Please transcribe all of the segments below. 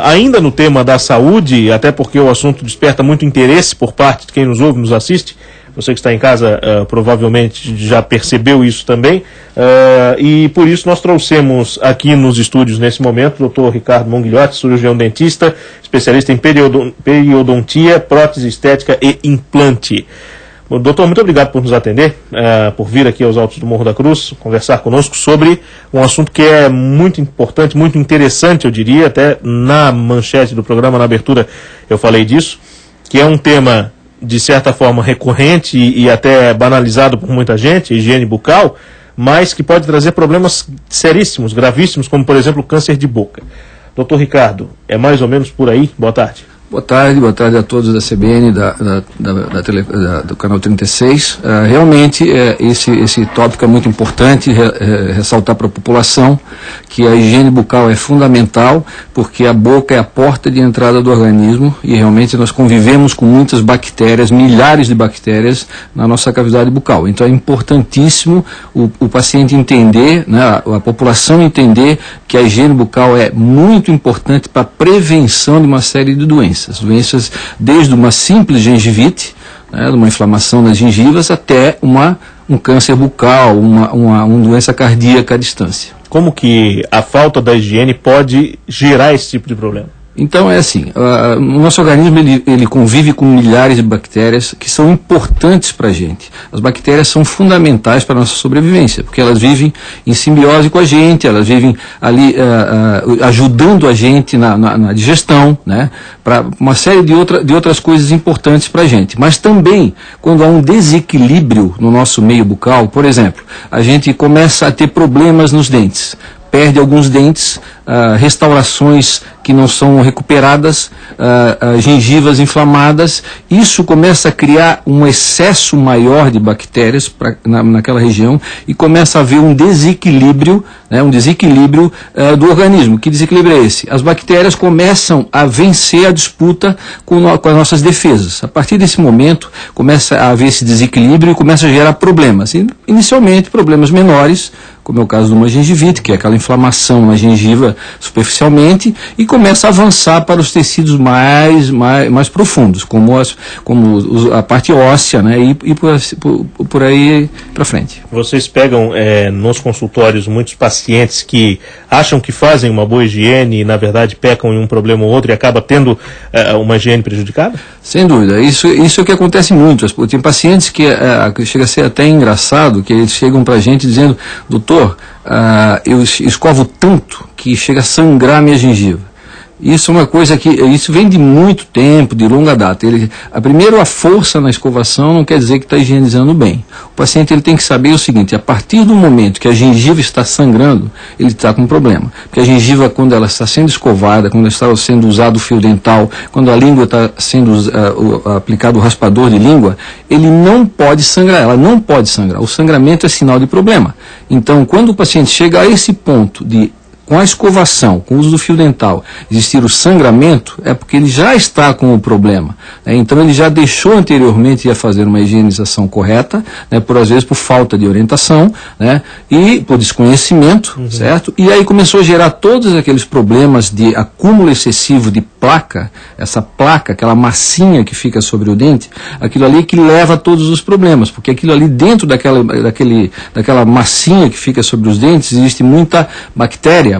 Ainda no tema da saúde, até porque o assunto desperta muito interesse por parte de quem nos ouve, nos assiste. Você que está em casa provavelmente já percebeu isso também, e por isso nós trouxemos aqui nos estúdios nesse momento o Dr. Ricardo Monguilhotti, cirurgião dentista, especialista em periodontia, prótese estética e implante. Doutor, muito obrigado por nos atender, por vir aqui aos Altos do Morro da Cruz, conversar conosco sobre um assunto que é muito importante, muito interessante, eu diria, até na manchete do programa, na abertura eu falei disso, que é um tema de certa forma recorrente e até banalizado por muita gente, higiene bucal, mas que pode trazer problemas seríssimos, gravíssimos, como por exemplo o câncer de boca. Doutor Ricardo, é mais ou menos por aí? Boa tarde. Boa tarde a todos da CBN, do canal 36. Realmente, esse tópico é muito importante, ressaltar para a população que a higiene bucal é fundamental, porque a boca é a porta de entrada do organismo e realmente nós convivemos com muitas bactérias, milhares de bactérias na nossa cavidade bucal. Então é importantíssimo o paciente entender, né, a população entender que a higiene bucal é muito importante para a prevenção de uma série de doenças, desde uma simples gengivite, né, uma inflamação das gengivas, até um câncer bucal, uma doença cardíaca à distância. Como que a falta da higiene pode gerar esse tipo de problema? Então é assim, o nosso organismo ele convive com milhares de bactérias que são importantes para a gente. As bactérias são fundamentais para a nossa sobrevivência, porque elas vivem em simbiose com a gente, elas vivem ali ajudando a gente na digestão, né, para uma série de outras coisas importantes para a gente. Mas também, quando há um desequilíbrio no nosso meio bucal, por exemplo, a gente começa a ter problemas nos dentes, perde alguns dentes, restaurações que não são recuperadas, gengivas inflamadas, isso começa a criar um excesso maior de bactérias naquela região e começa a haver um desequilíbrio, né, do organismo. Que desequilíbrio é esse? As bactérias começam a vencer a disputa com as nossas defesas. A partir desse momento, começa a haver esse desequilíbrio e começa a gerar problemas. Inicialmente, problemas menores, como é o caso de uma gengivite, que é aquela inflamação na gengiva superficialmente, e começa a avançar para os tecidos mais profundos, como a parte óssea, né, e por aí para frente. Vocês pegam nos consultórios muitos pacientes que acham que fazem uma boa higiene e na verdade pecam em um problema ou outro e acaba tendo uma higiene prejudicada? Sem dúvida, isso é o que acontece muito. Tem pacientes que chega a ser até engraçado, que eles chegam para a gente dizendo: doutor, eu escovo tanto que chega a sangrar minha gengiva. Isso é uma coisa que isso vem de muito tempo, de longa data. Primeiro, a força na escovação não quer dizer que está higienizando bem. O paciente ele tem que saber o seguinte: a partir do momento que a gengiva está sangrando, ele está com um problema. Porque a gengiva, quando ela está sendo escovada, quando está sendo usado o fio dental, quando a língua está sendo aplicado o raspador de língua, ele não pode sangrar, ela não pode sangrar. O sangramento é sinal de problema. Então, quando o paciente chega a esse ponto de, com a escovação, com o uso do fio dental, existir o sangramento, é porque ele já está com o problema, né? Então ele já deixou anteriormente de fazer uma higienização correta, né, às vezes por falta de orientação, né, e por desconhecimento, certo? E aí começou a gerar todos aqueles problemas de acúmulo excessivo de placa, essa placa, aquela massinha que fica sobre o dente, aquilo ali que leva a todos os problemas, porque aquilo ali dentro daquela massinha que fica sobre os dentes, existe muita bactéria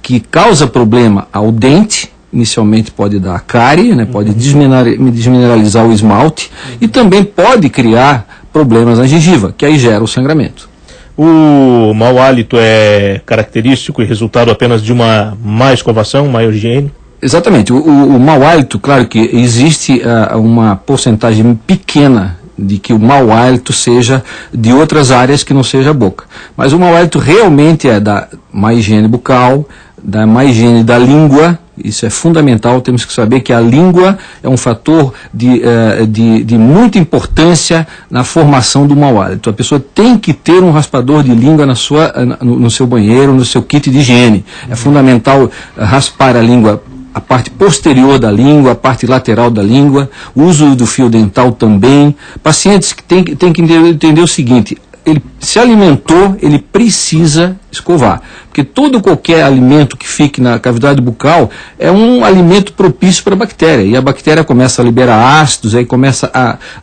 que causa problema ao dente. Inicialmente pode dar cárie, né, pode desmineralizar o esmalte e também pode criar problemas na gengiva, que aí gera o sangramento. O mau hálito é característico e resultado apenas de uma má escovação, má higiene? Exatamente. O mau hálito, claro que existe uma porcentagem pequena de que o mau hálito seja de outras áreas que não seja a boca. Mas o mau hálito realmente é da má higiene bucal, da má higiene da língua. Isso é fundamental, temos que saber que a língua é um fator de muita importância na formação do mau hálito. A pessoa tem que ter um raspador de língua no seu banheiro, no seu kit de higiene. É fundamental raspar a língua, a parte posterior da língua, a parte lateral da língua, o uso do fio dental também. Pacientes que têm que entender o seguinte: ele se alimentou, ele precisa escovar. Porque qualquer alimento que fique na cavidade bucal é um alimento propício para a bactéria. E a bactéria começa a liberar ácidos, aí começa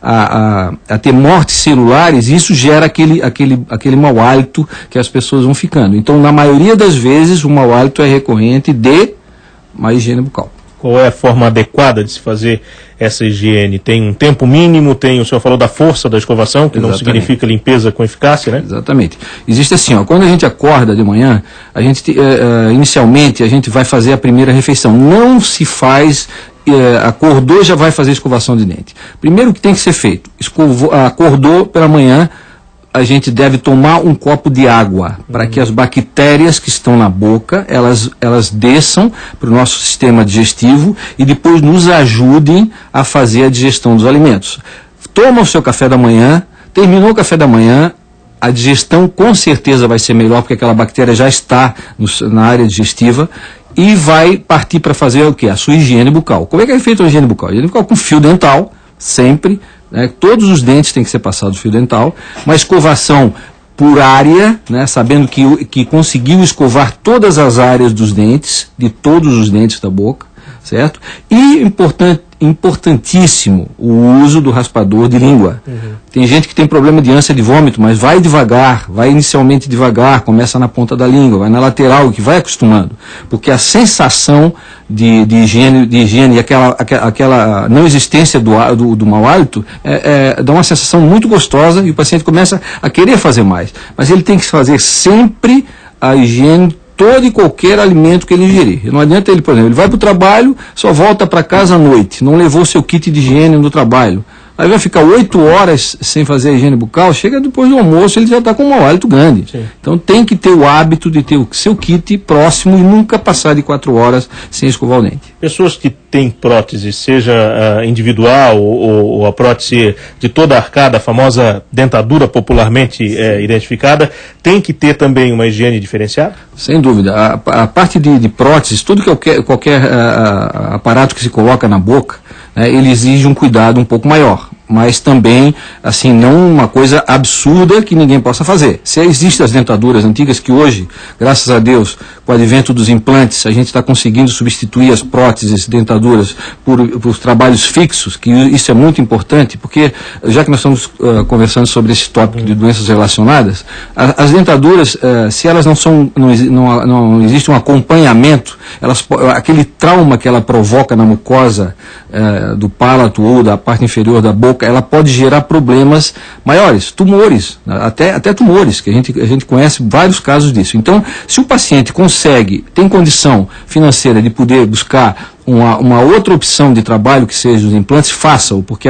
a ter mortes celulares, e isso gera aquele mau hálito que as pessoas vão ficando. Então, na maioria das vezes, o mau hálito é recorrente de má higiene bucal. Qual é a forma adequada de se fazer essa higiene? Tem um tempo mínimo, o senhor falou da força da escovação, que não significa limpeza com eficácia, né? Exatamente. Existe assim, quando a gente acorda de manhã, inicialmente a gente vai fazer a primeira refeição. Não se faz, acordou já vai fazer escovação de dente. Primeiro que tem que ser feito, acordou pela manhã, a gente deve tomar um copo de água para que as bactérias que estão na boca, elas desçam para o nosso sistema digestivo e depois nos ajudem a fazer a digestão dos alimentos. Toma o seu café da manhã, terminou o café da manhã, a digestão com certeza vai ser melhor, porque aquela bactéria já está na área digestiva, e vai partir para fazer o quê? A sua higiene bucal. Como é que é feita a higiene bucal? A higiene bucal com fio dental, sempre. Todos os dentes têm que ser passados fio dental, uma escovação por área, sabendo que conseguiu escovar todas as áreas dos dentes, de todos os dentes da boca, certo? E importantíssimo o uso do raspador de língua. Tem gente que tem problema de ânsia de vômito, mas vai devagar, vai inicialmente devagar, começa na ponta da língua, vai na lateral, que vai acostumando, porque a sensação de higiene e aquela não existência do mau hálito dá uma sensação muito gostosa, e o paciente começa a querer fazer mais. Mas ele tem que fazer sempre a higiene todo e qualquer alimento que ele ingerir. Não adianta ele, por exemplo, ele vai para o trabalho, só volta para casa à noite, não levou seu kit de higiene no trabalho. Aí vai ficar 8 horas sem fazer a higiene bucal, chega depois do almoço, ele já está com um mau hálito grande. Sim. Então tem que ter o hábito de ter o seu kit próximo e nunca passar de 4 horas sem escovar o dente. Pessoas que têm prótese, seja individual ou a prótese de toda a arcada, a famosa dentadura popularmente identificada, tem que ter também uma higiene diferenciada? Sem dúvida. A parte de próteses, tudo qualquer aparato que se coloca na boca, ele exige um cuidado um pouco maior, mas também, assim, não uma coisa absurda que ninguém possa fazer. Se existem as dentaduras antigas, que hoje, graças a Deus, com o advento dos implantes, a gente está conseguindo substituir as próteses dentaduras por trabalhos fixos, que isso é muito importante, porque, já que nós estamos conversando sobre esse tópico de doenças relacionadas, as dentaduras, se elas não existe um acompanhamento, aquele trauma que ela provoca na mucosa do palato ou da parte inferior da boca, ela pode gerar problemas maiores, tumores, até tumores, que a gente conhece vários casos disso. Então, se o paciente tem condição financeira de poder buscar uma outra opção de trabalho, que seja os implantes, faça-o, porque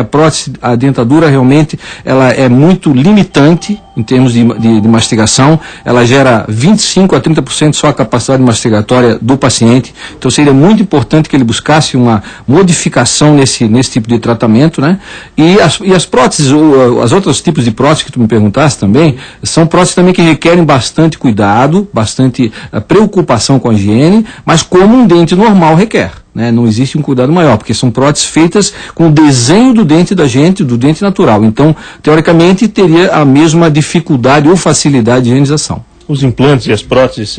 a dentadura realmente ela é muito limitante em termos de mastigação, ela gera 25% a 30% só a capacidade mastigatória do paciente, então seria muito importante que ele buscasse uma modificação nesse tipo de tratamento, E as próteses, os outros tipos de próteses que tu me perguntaste também, são próteses também que requerem bastante cuidado, bastante preocupação com a higiene, mas como um dente normal requer. Não existe um cuidado maior, porque são próteses feitas com o desenho do dente da gente, do dente natural. Então, teoricamente, teria a mesma dificuldade ou facilidade de higienização. Os implantes e as próteses,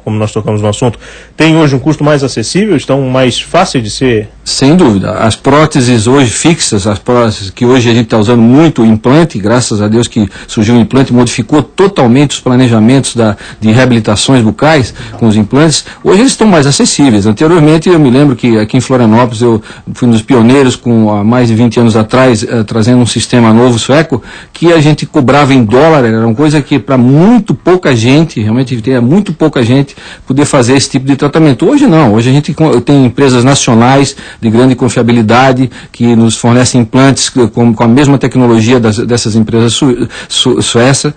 como nós tocamos no assunto, têm hoje um custo mais acessível, estão mais fáceis de ser? Sem dúvida. As próteses hoje fixas, as próteses que hoje a gente está usando muito o implante, graças a Deus que surgiu o implante, modificou totalmente os planejamentos de reabilitações bucais com os implantes, hoje eles estão mais acessíveis. Anteriormente, eu me lembro que aqui em Florianópolis eu fui um dos pioneiros, há mais de 20 anos atrás, trazendo um sistema novo sueco, que a gente cobrava em dólar, era uma coisa que para muito pouca gente, realmente tinha muito pouca gente poder fazer esse tipo de tratamento. Hoje não, hoje a gente tem empresas nacionais de grande confiabilidade que nos fornecem implantes com a mesma tecnologia dessas empresas suecas,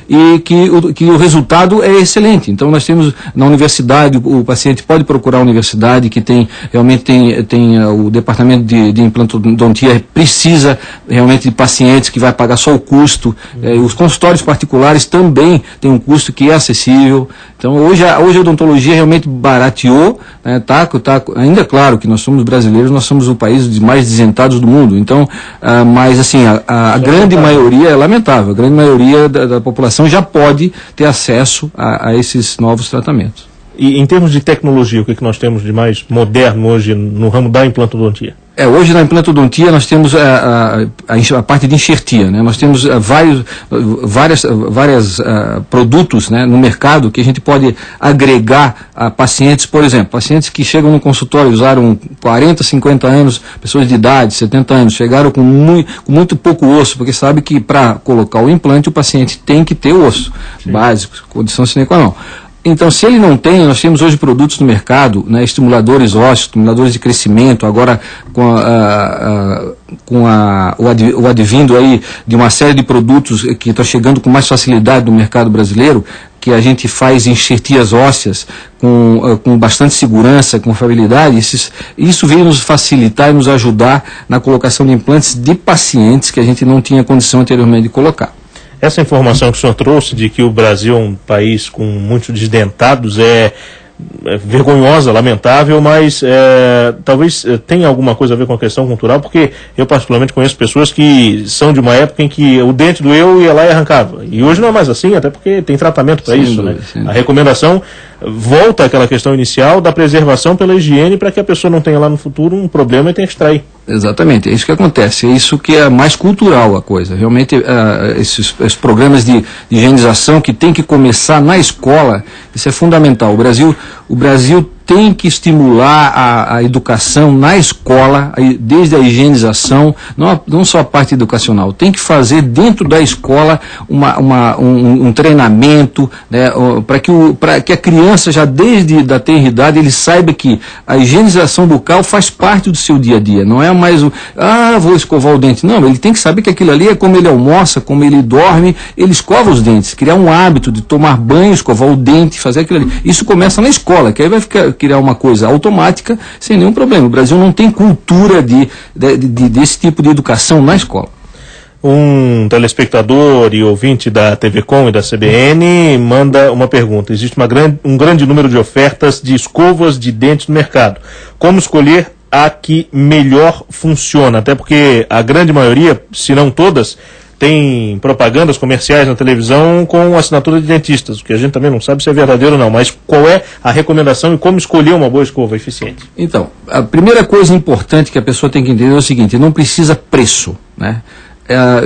e que o resultado é excelente. Então nós temos na universidade, o paciente pode procurar a universidade que realmente tem o departamento de implantodontia, precisa realmente de pacientes que vai pagar só o custo. Os consultórios particulares também também tem um custo que é acessível. Então, hoje a odontologia realmente barateou, né? Ainda claro que nós somos brasileiros, nós somos o país mais desentados do mundo. Então, mas assim, a grande maioria é lamentável, a grande maioria da população já pode ter acesso a esses novos tratamentos. E em termos de tecnologia, o que nós temos de mais moderno hoje no ramo da implantodontia? Hoje na implantodontia nós temos a parte de enxertia, né? Nós temos vários produtos, né, no mercado que a gente pode agregar a pacientes, por exemplo, pacientes que chegam no consultório, usaram 40, 50 anos, pessoas de idade, 70 anos, chegaram com muito pouco osso, porque sabe que para colocar o implante o paciente tem que ter osso. Sim. Básico, condição sine qua non. Então, se ele não tem, nós temos hoje produtos no mercado, né, estimuladores ósseos, estimuladores de crescimento, agora com o advindo aí de uma série de produtos que está chegando com mais facilidade no mercado brasileiro, que a gente faz enxertias ósseas com bastante segurança, com confiabilidade. Isso veio nos facilitar e nos ajudar na colocação de implantes de pacientes que a gente não tinha condição anteriormente de colocar. Essa informação que o senhor trouxe de que o Brasil é um país com muitos desdentados é vergonhosa, lamentável, mas talvez tenha alguma coisa a ver com a questão cultural, porque eu particularmente conheço pessoas que são de uma época em que o dente doeu, ia lá e arrancava. E hoje não é mais assim, até porque tem tratamento para isso, né? A recomendação volta àquela questão inicial da preservação pela higiene para que a pessoa não tenha lá no futuro um problema e tenha que extrair. Exatamente, é isso que acontece, é isso que é mais cultural a coisa. Realmente, esses programas de higienização que tem que começar na escola, isso é fundamental. O Brasil tem que estimular a educação na escola, desde a higienização, não só a parte educacional, tem que fazer dentro da escola um treinamento, né, para que a criança já desde da tenra idade ele saiba que a higienização bucal faz parte do seu dia a dia, não é mais vou escovar o dente, não, ele tem que saber que aquilo ali é como ele almoça, como ele dorme, ele escova os dentes, criar um hábito de tomar banho, escovar o dente, fazer aquilo ali, isso começa na escola, que aí vai criar uma coisa automática sem nenhum problema. O Brasil não tem cultura desse tipo de educação na escola. Um telespectador e ouvinte da TV Com e da CBN manda uma pergunta. Existe um grande número de ofertas de escovas de dentes no mercado. Como escolher a que melhor funciona? Até porque a grande maioria, se não todas, tem propagandas comerciais na televisão com assinatura de dentistas, o que a gente também não sabe se é verdadeiro ou não, mas qual é a recomendação e como escolher uma boa escova eficiente? Então, a primeira coisa importante que a pessoa tem que entender é o seguinte: não precisa preço, né?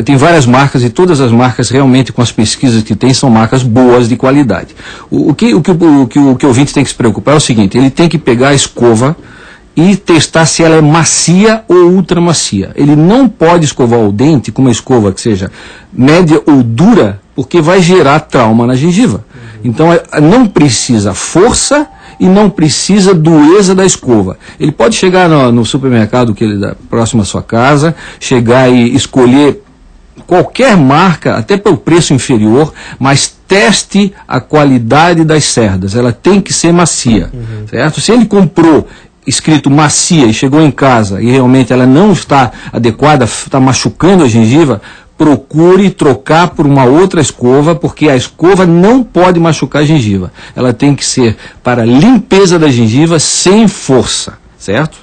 Tem várias marcas e todas as marcas realmente, com as pesquisas que tem, são marcas boas de qualidade. O que o ouvinte tem que se preocupar é o seguinte: ele tem que pegar a escova e testar se ela é macia ou ultra macia. Ele não pode escovar o dente com uma escova que seja média ou dura, porque vai gerar trauma na gengiva. Então não precisa força e não precisa dureza da escova. Ele pode chegar no supermercado que ele próximo à sua casa, chegar e escolher qualquer marca, até pelo preço inferior, mas teste a qualidade das cerdas. Ela tem que ser macia, certo? Se ele comprou escrito macia e chegou em casa e realmente ela não está adequada, está machucando a gengiva, procure trocar por uma outra escova, porque a escova não pode machucar a gengiva. Ela tem que ser para limpeza da gengiva sem força, certo?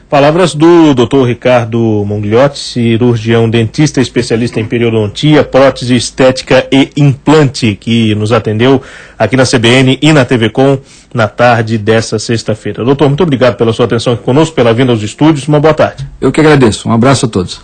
Palavras do Dr. Ricardo Mongliotti, cirurgião dentista especialista em periodontia, prótese estética e implante, que nos atendeu aqui na CBN e na TV Com na tarde dessa sexta-feira. Doutor, muito obrigado pela sua atenção aqui conosco, pela vinda aos estúdios. Uma boa tarde. Eu que agradeço. Um abraço a todos.